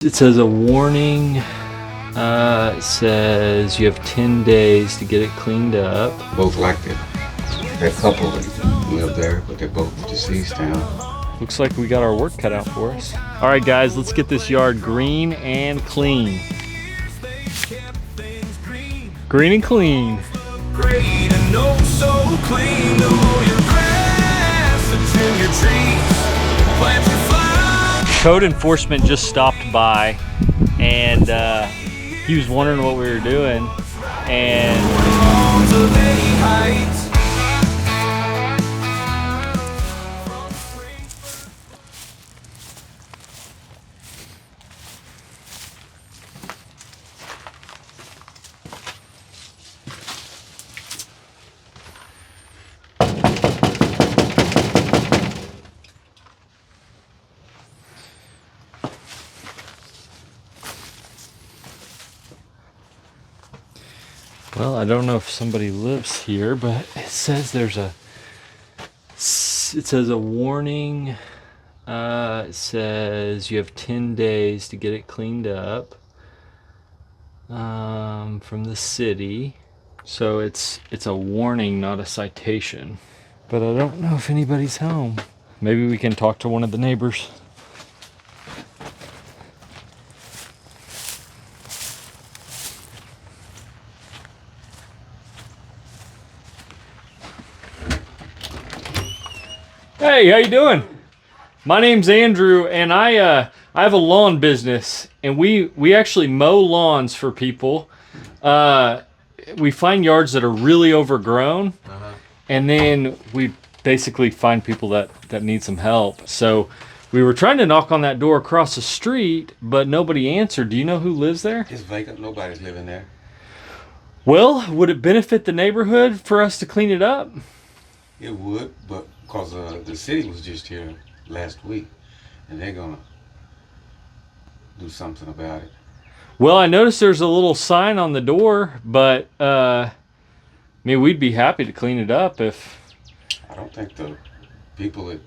It says a warning. It says you have 10 days to get it cleaned up. Both like it. That couple that live there, but they're both deceased now. Looks like we got our work cut out for us. All right, guys, let's get this yard green and clean. Green and clean. Great and oh so clean. To mow your grass and trim your trees, plant your flowers. Code enforcement just stopped by, and he was wondering what we were doing, and Lawns of any height. well, I don't know if somebody lives here, but it says it says a warning. It says you have 10 days to get it cleaned up from the city. So it's a warning, not a citation. But I don't know if anybody's home. Maybe we can talk to one of the neighbors. Hey, how you doing? My name's Andrew, and I have a lawn business, and we actually mow lawns for people. We find yards that are really overgrown, and then we basically find people that need some help. So we were trying to knock on that door across the street, but nobody answered. Do you know who lives there? It's vacant. Nobody's living there. Well, would it benefit the neighborhood for us to clean it up? It would, but because the city was just here last week, and they're gonna do something about it. Well, I noticed there's a little sign on the door, but I mean, we'd be happy to clean it up if. I don't think the people that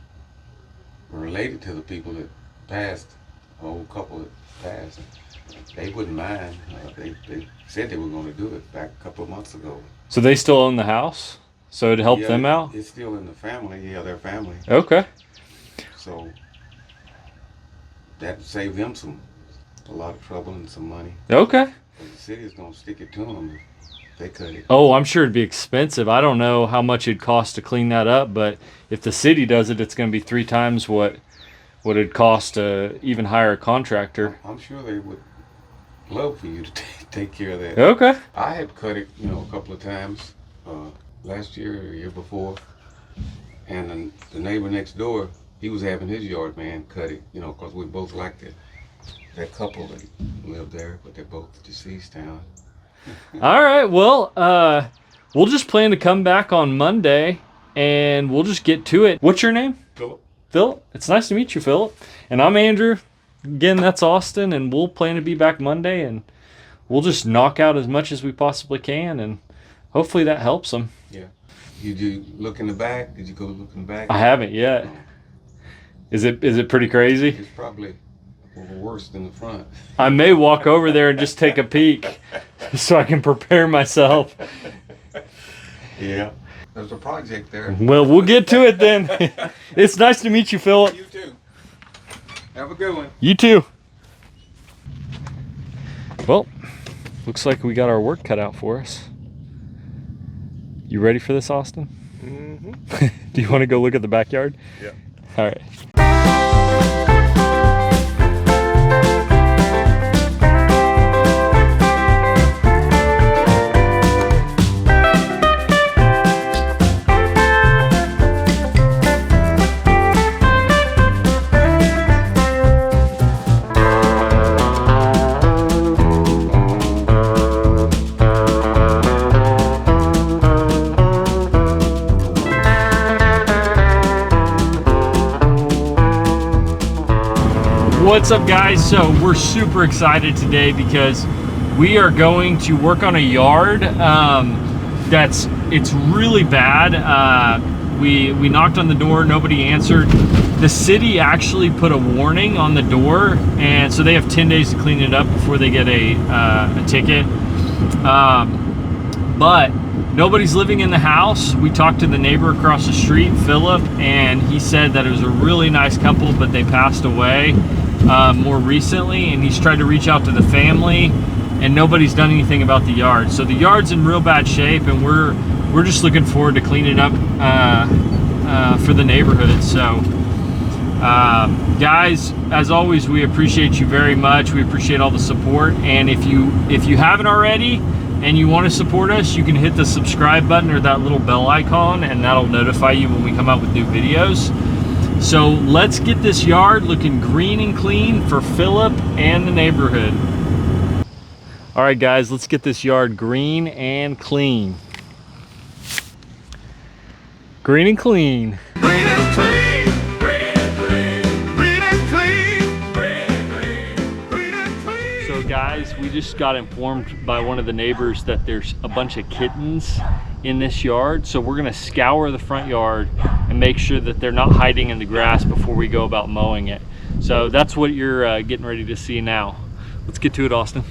were related to the people that passed, the old couple that passed, they wouldn't mind. They said they were going to do it back a couple of months ago. So they still own the house, so it'd help them out. It's still in the family. Yeah, their family. Okay. So that saved them a lot of trouble and some money. Okay. But the city is gonna stick it to them if they cut it. Oh, I'm sure it'd be expensive. I don't know how much it'd cost to clean that up, but if the city does it, it's going to be 3 times what it'd cost to even hire a contractor. I'm sure they would love for you to take care of that. Okay. I had cut it, a couple of times last year or the year before, and then the neighbor next door, he was having his yard man cut it, because we both liked it. That couple that lived there, but they're both deceased now. All right. Well, we'll just plan to come back on Monday, and we'll just get to it. What's your name? Philip. Philip. It's nice to meet you, Philip. And I'm Andrew. Again, that's Austin, and we'll plan to be back Monday, and we'll just knock out as much as we possibly can, and hopefully that helps them. Yeah. Did you look in the back? Did you go look in the back? I haven't yet. Is it pretty crazy? It's probably worse than the front. I may walk over there and just take a peek so I can prepare myself. Yeah. There's a project there. Well, we'll get to it then. It's nice to meet you, Philip. You too. Have a good one. You too. Well, looks like we got our work cut out for us. You ready for this, Austin? Mm-hmm. Do you want to go look at the backyard? Yeah. All right. What's up, guys? So we're super excited today because we are going to work on a yard it's really bad. We knocked on the door, nobody answered. The city actually put a warning on the door, and so they have 10 days to clean it up before they get a ticket. But nobody's living in the house. We talked to the neighbor across the street, Philip, and he said that it was a really nice couple, but they passed away more recently, and he's tried to reach out to the family, and nobody's done anything about the yard. So the yard's in real bad shape, and we're just looking forward to cleaning it up for the neighborhood. So guys, as always, we appreciate you very much. We appreciate all the support, and if you haven't already and you want to support us, you can hit the subscribe button or that little bell icon, and that'll notify you when we come out with new videos. So let's get this yard looking green and clean for Philip and the neighborhood. All right, guys, let's get this yard green and clean. Green and clean. Green and clean, green and clean, green and clean, green and clean, green and clean. So guys, we just got informed by one of the neighbors that there's a bunch of kittens in this yard. So we're gonna scour the front yard and make sure that they're not hiding in the grass before we go about mowing it. So that's what you're getting ready to see now. Let's get to it, Austin.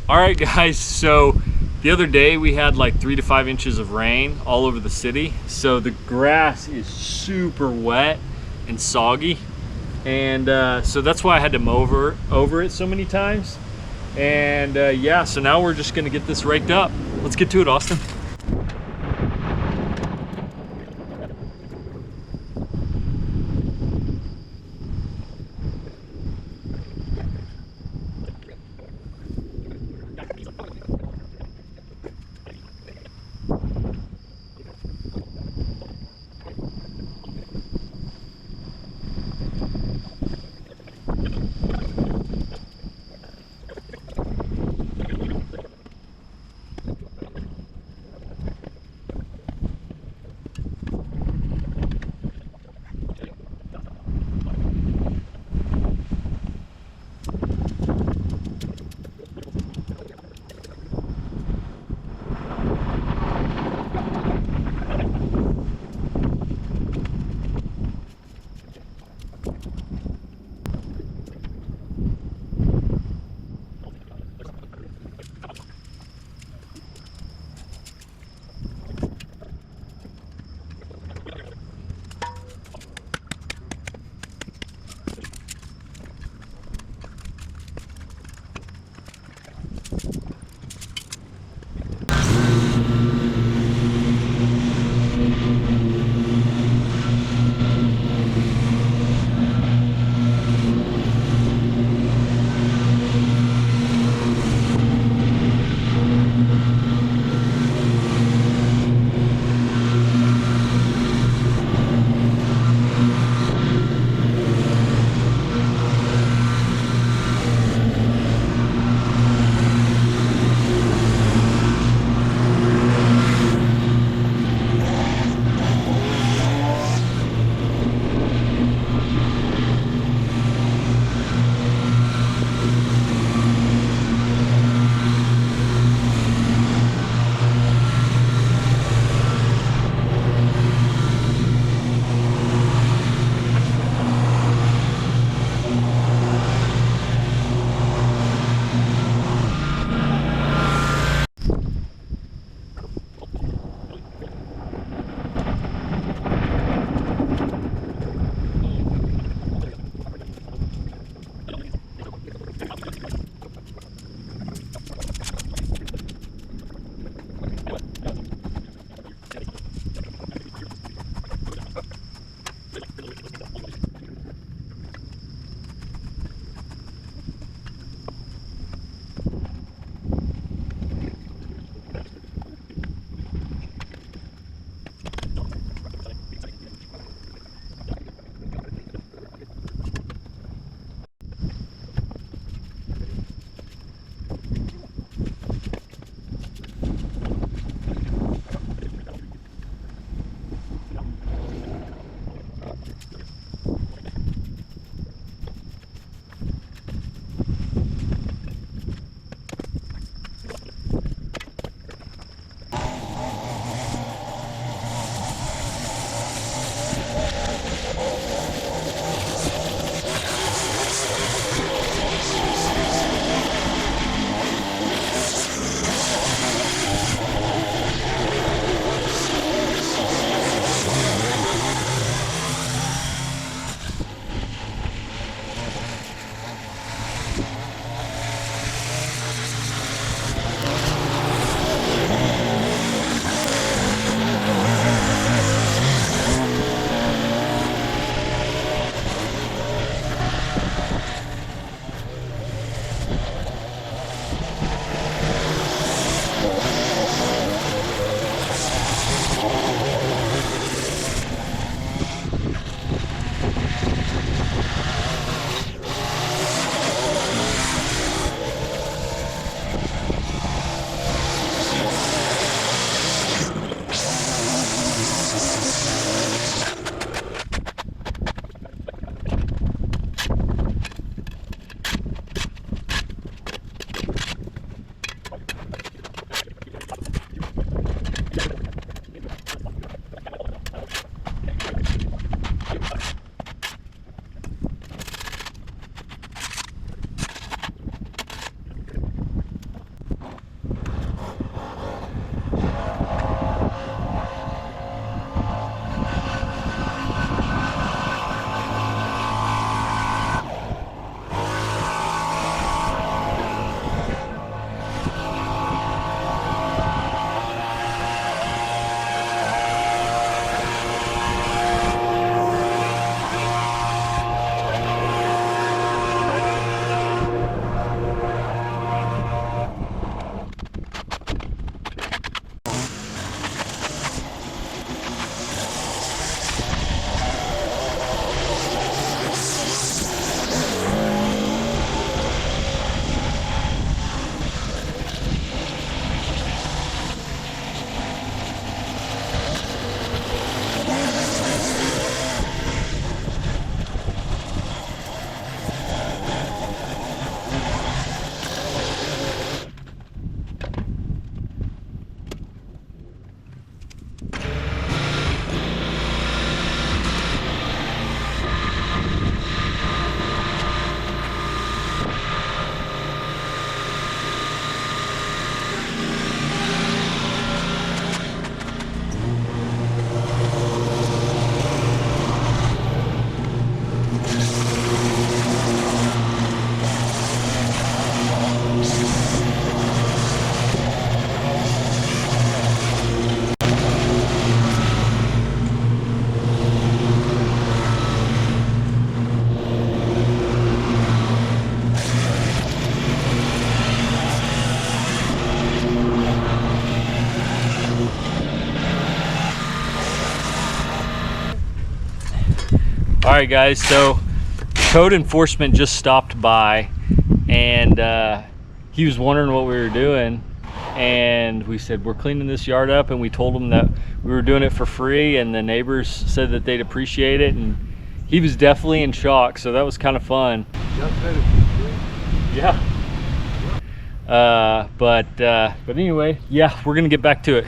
All right, guys, so the other day we had like 3 to 5 inches of rain all over the city. So the grass is super wet and soggy. And so that's why I had to mow over it so many times. And yeah, so now we're just gonna get this raked up. Let's get to it, Austin. All right, guys, so code enforcement just stopped by, and he was wondering what we were doing, and we said we're cleaning this yard up, and we told him that we were doing it for free, and the neighbors said that they'd appreciate it, and he was definitely in shock, so that was kind of fun. Yeah. But anyway, yeah, we're gonna get back to it.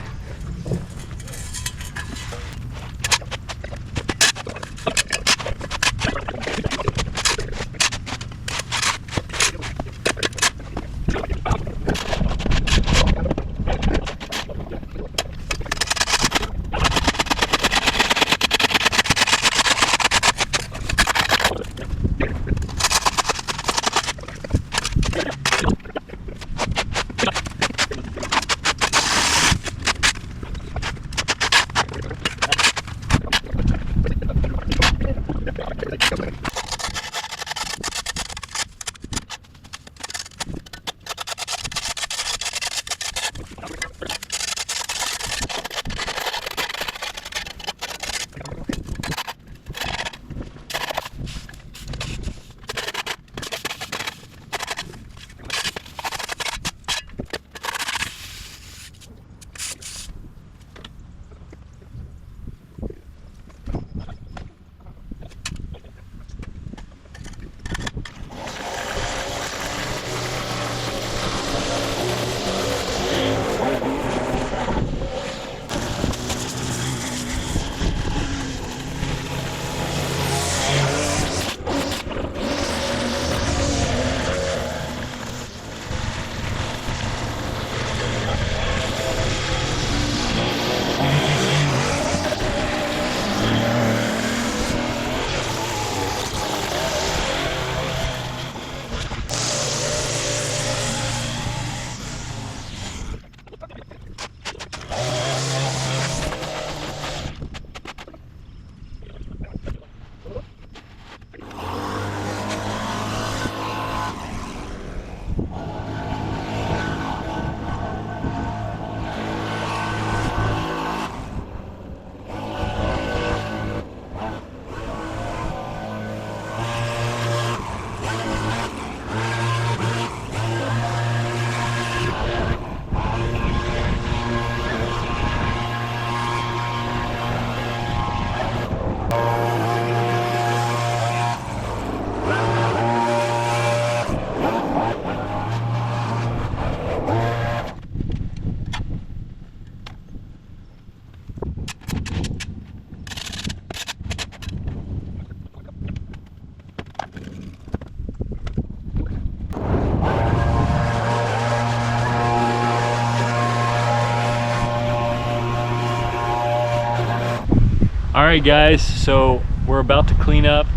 All right, guys, so we're about to clean up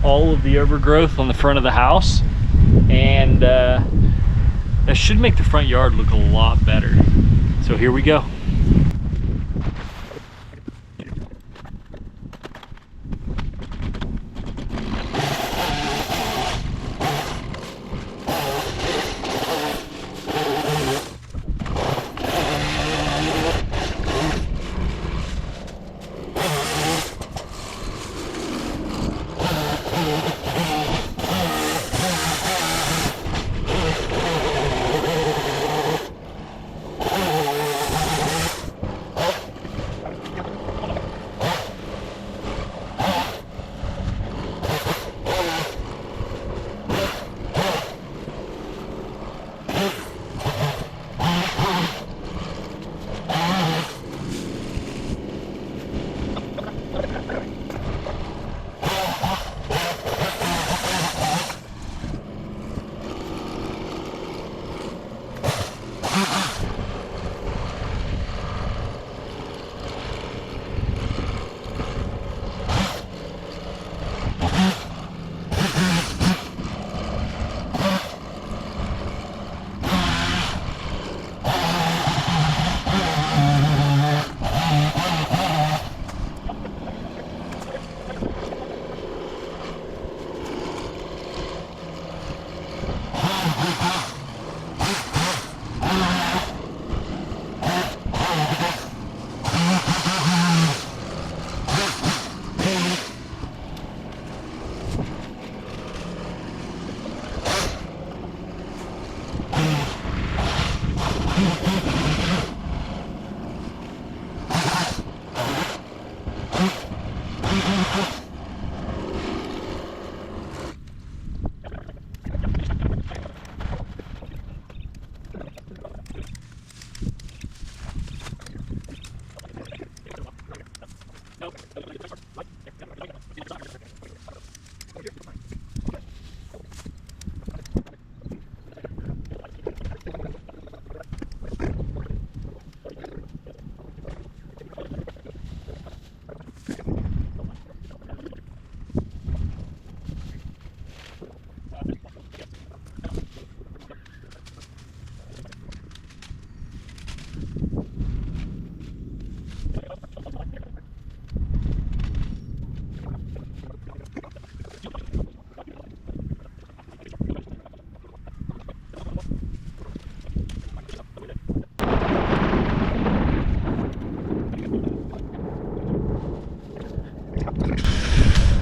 all of the overgrowth on the front of the house, and that should make the front yard look a lot better. So here we go.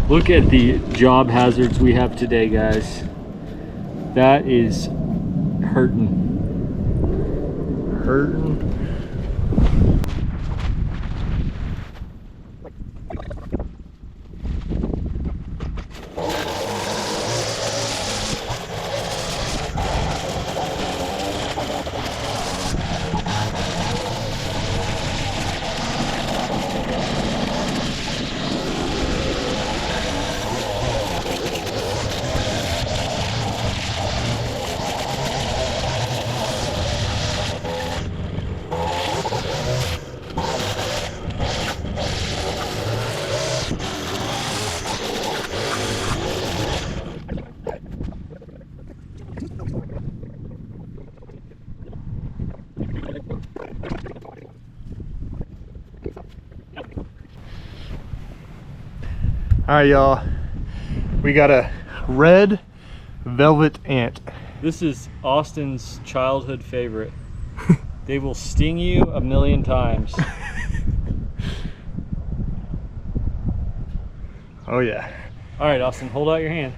Look at the job hazards we have today, guys. That is hurting. Hurting. All right, y'all. We got a red velvet ant. This is Austin's childhood favorite. They will sting you a million times. Oh yeah. All right, Austin, hold out your hand.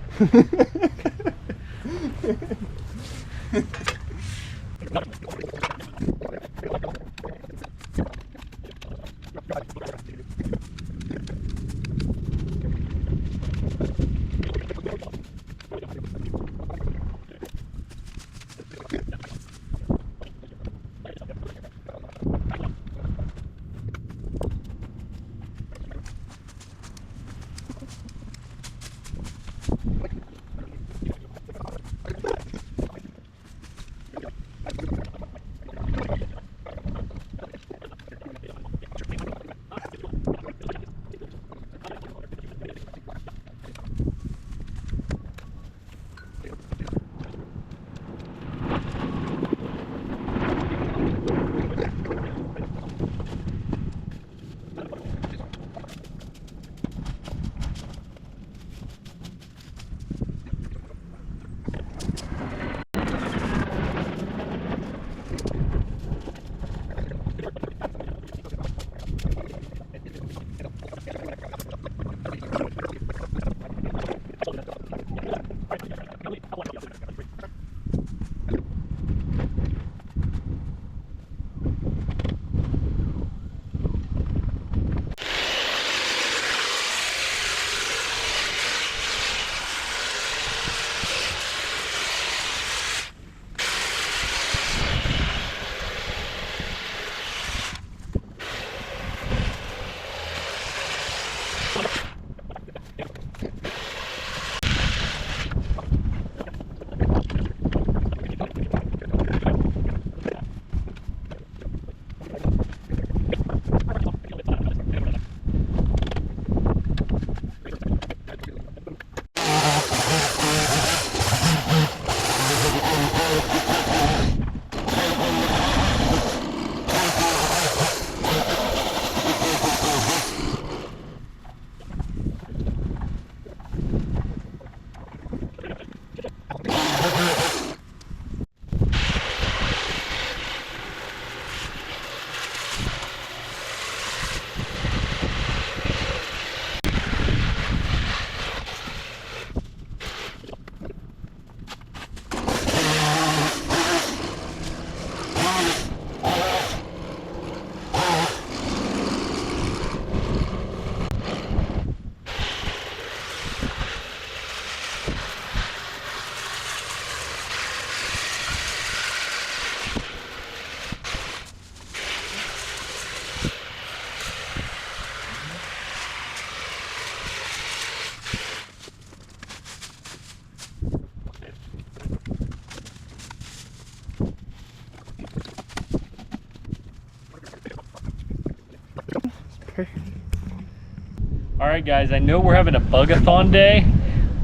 All right, guys, I know we're having a bug-a-thon day,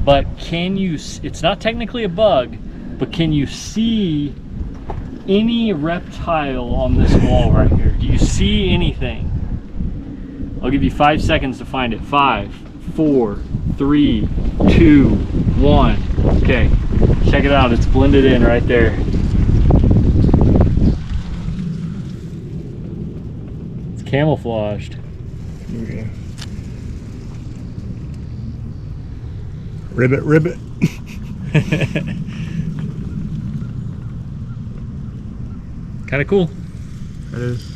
but can you, it's not technically a bug, but can you see any reptile on this wall right here? Do you see anything? I'll give you 5 seconds to find it. 5, 4, 3, 2, 1. Okay, check it out. It's blended in right there. It's camouflaged. Okay. Ribbit, ribbit. Kind of cool. That is.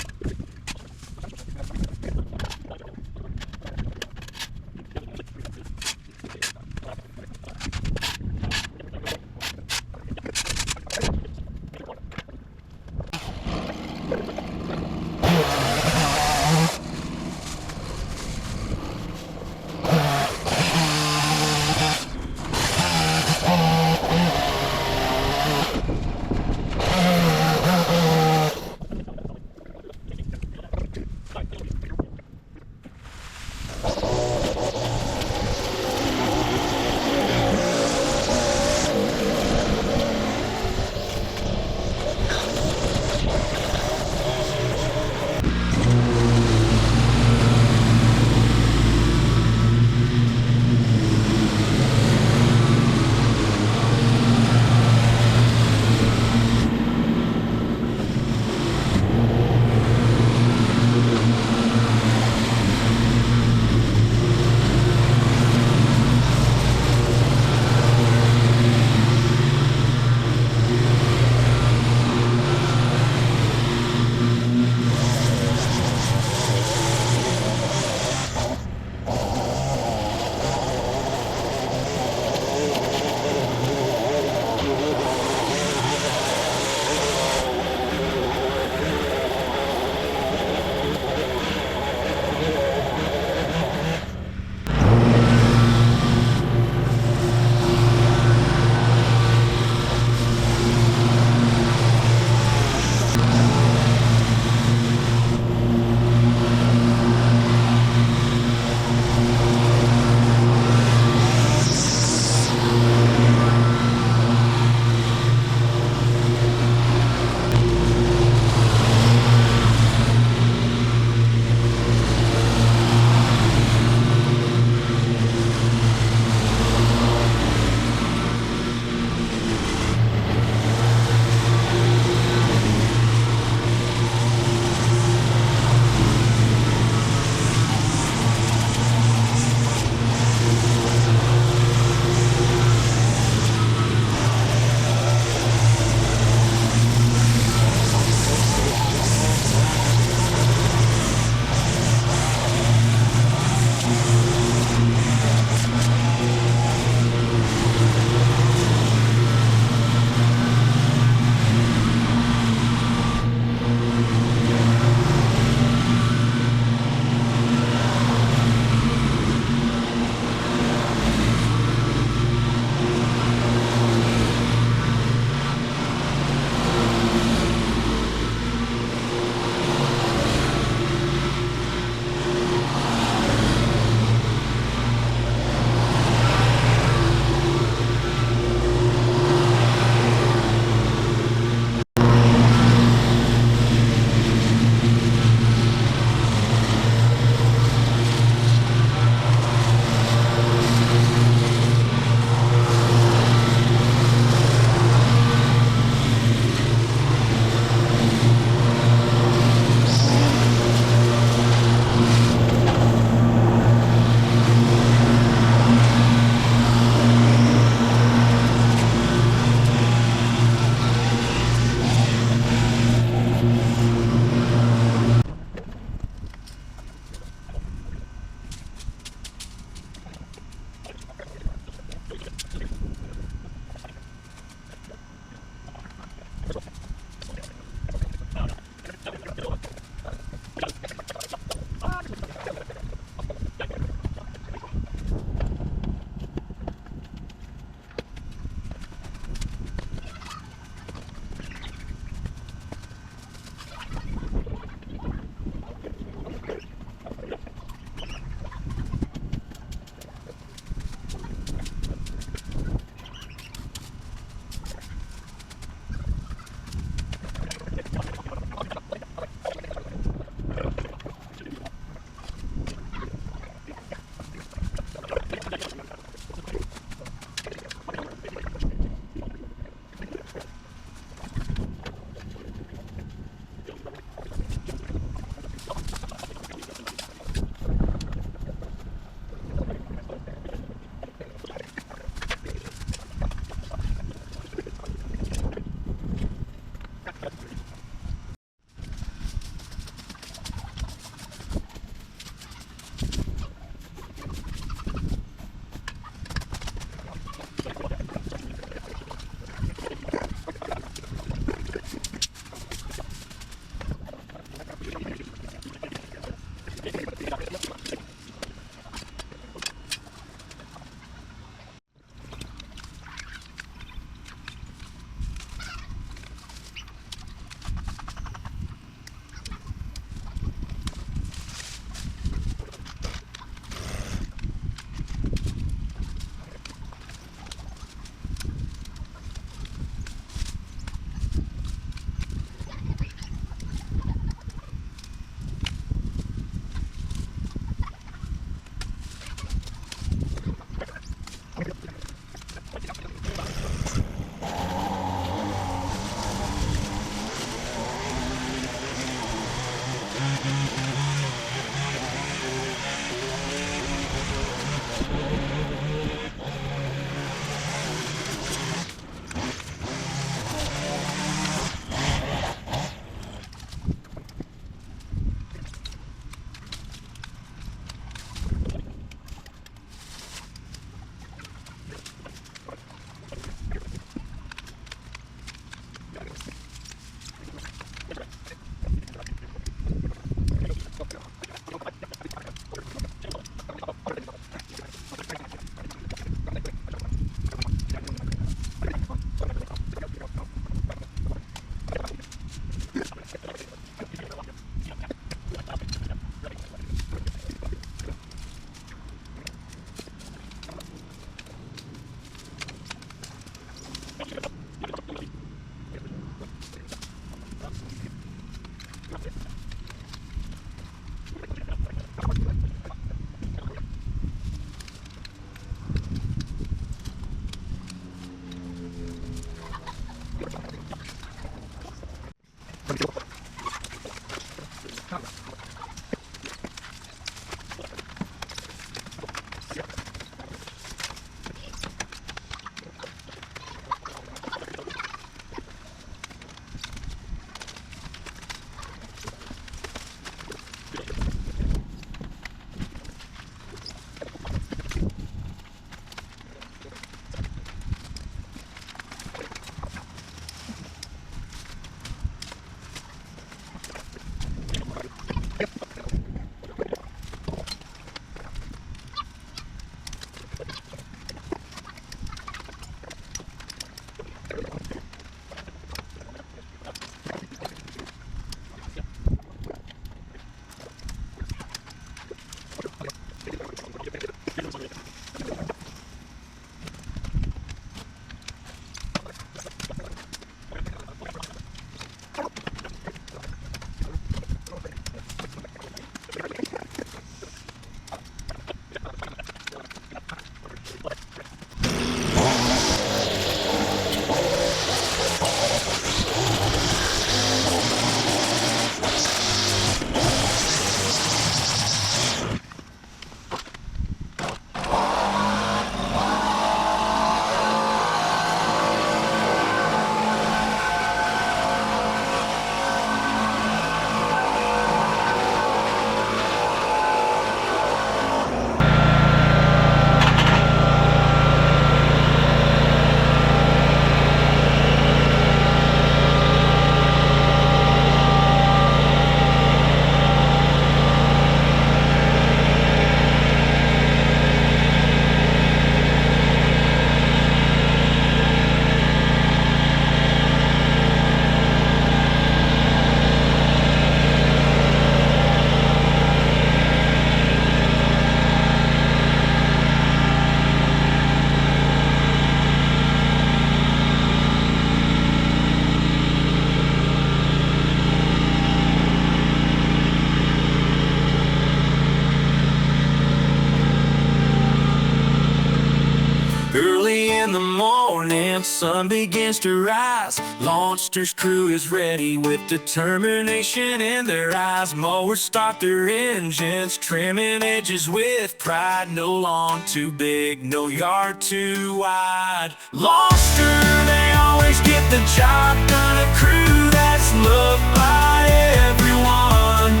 Early in the morning, sun begins to rise. Lawnster's crew is ready with determination in their eyes. Mowers start their engines, trimming edges with pride. No lawn too big, no yard too wide. Lawnster, they always get the job done. A crew that's loved by everyone.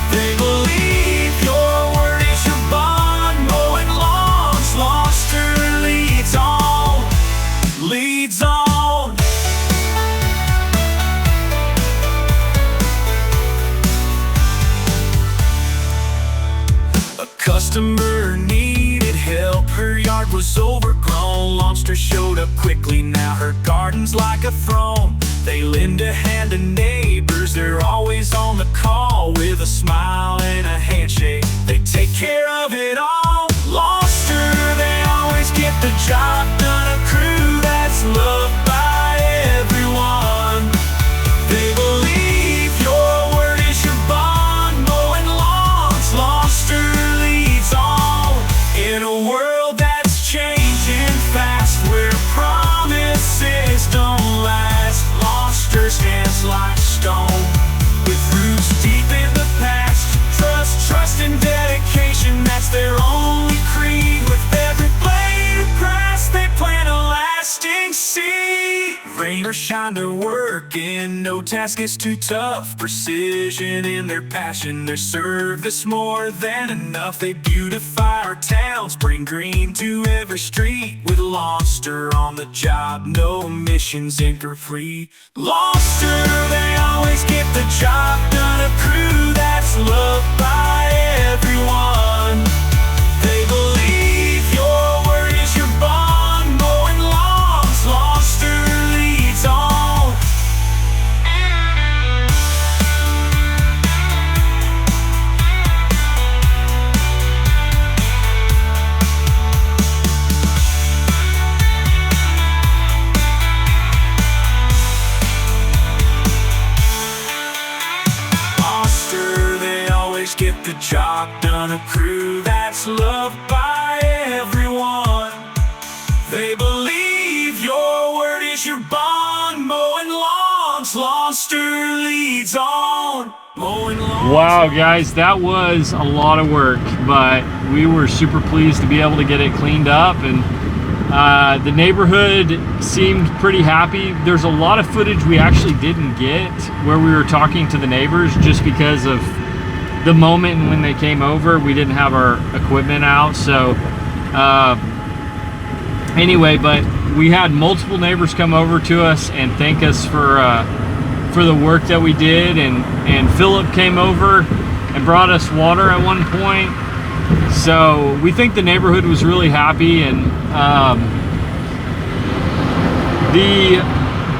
They believe your word is your bond. Mowing lawns, Lawnster leads on, leads on. A customer needed help, her yard was overgrown. Lawnster showed up quickly, now her garden's like a throne. They lend a hand to neighbors, they're always on the call. With a smile and a handshake, they take care of it all. Lawnster, they always get the job done. A crew that's loved by everyone. They believe your word is your bond. Mowing lawns, Lawnster leads on. In a world that's changing fast, where promises don't last, Lawnster stands like stone, with roots deep in the past. Trust and dedication, that's their only creed. With every blade of grass, they plant a lasting seed. Rain or shine, they're working, no task is too tough. Precision in their passion, their service more than enough. They beautify our towns, bring green to every street. With Lawnster on the job, no missions incomplete. Lawnster, they always get the job done. A crew that's loved by everyone. They believe your word is your bond. Mowing lawns, Lawnster leads on. Lawnster, they always get the job done. A crew that's loved by everyone. They believe your word is your bond. Mowing lawns, Lawnster leads on. Mowing lawns. Wow, guys, that was a lot of work, but we were super pleased to be able to get it cleaned up, and the neighborhood seemed pretty happy. There's a lot of footage we actually didn't get where we were talking to the neighbors, just because of the moment when they came over. We didn't have our equipment out, so anyway, but we had multiple neighbors come over to us and thank us for the work that we did, and Philip came over and brought us water at one point. So we think the neighborhood was really happy, and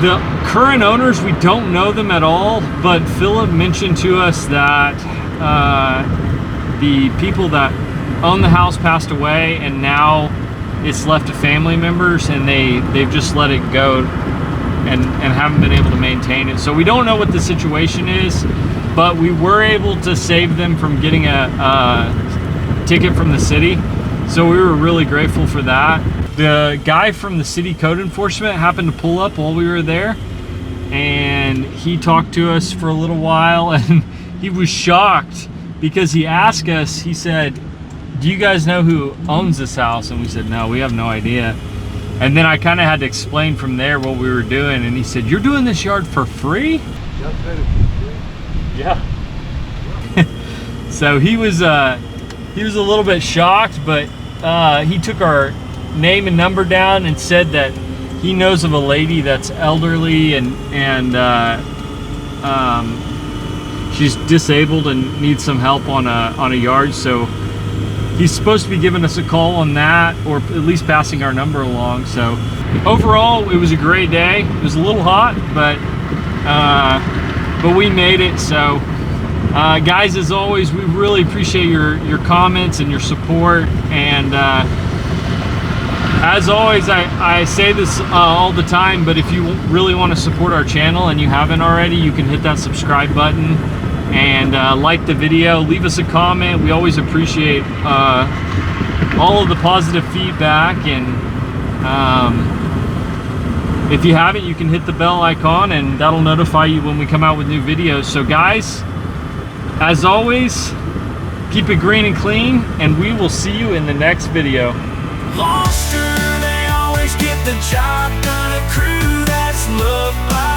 the current owners, we don't know them at all, but Philip mentioned to us that the people that owned the house passed away, and now it's left to family members, and they've just let it go and haven't been able to maintain it. So we don't know what the situation is, but we were able to save them from getting a ticket from the city. So we were really grateful for that. The guy from the city code enforcement happened to pull up while we were there, and he talked to us for a little while, and he was shocked because he asked us, he said, "Do you guys know who owns this house?" And we said, "No, we have no idea." And then I kind of had to explain from there what we were doing, and he said, "You're doing this yard for free?" Yeah. So he was a little bit shocked, but he took our name and number down and said that he knows of a lady that's elderly and she's disabled and needs some help on a yard. So he's supposed to be giving us a call on that, or at least passing our number along. So overall, it was a great day. It was a little hot, but we made it. So guys, as always, we really appreciate your comments and your support. And as always, I say this all the time, but if you really want to support our channel and you haven't already, you can hit that subscribe button and like the video, leave us a comment. We always appreciate all of the positive feedback. And if you haven't, you can hit the bell icon, and that'll notify you when we come out with new videos. So guys, as always, keep it green and clean, and we will see you in the next video. Lawnster, they always get the job done. A crew that's loved by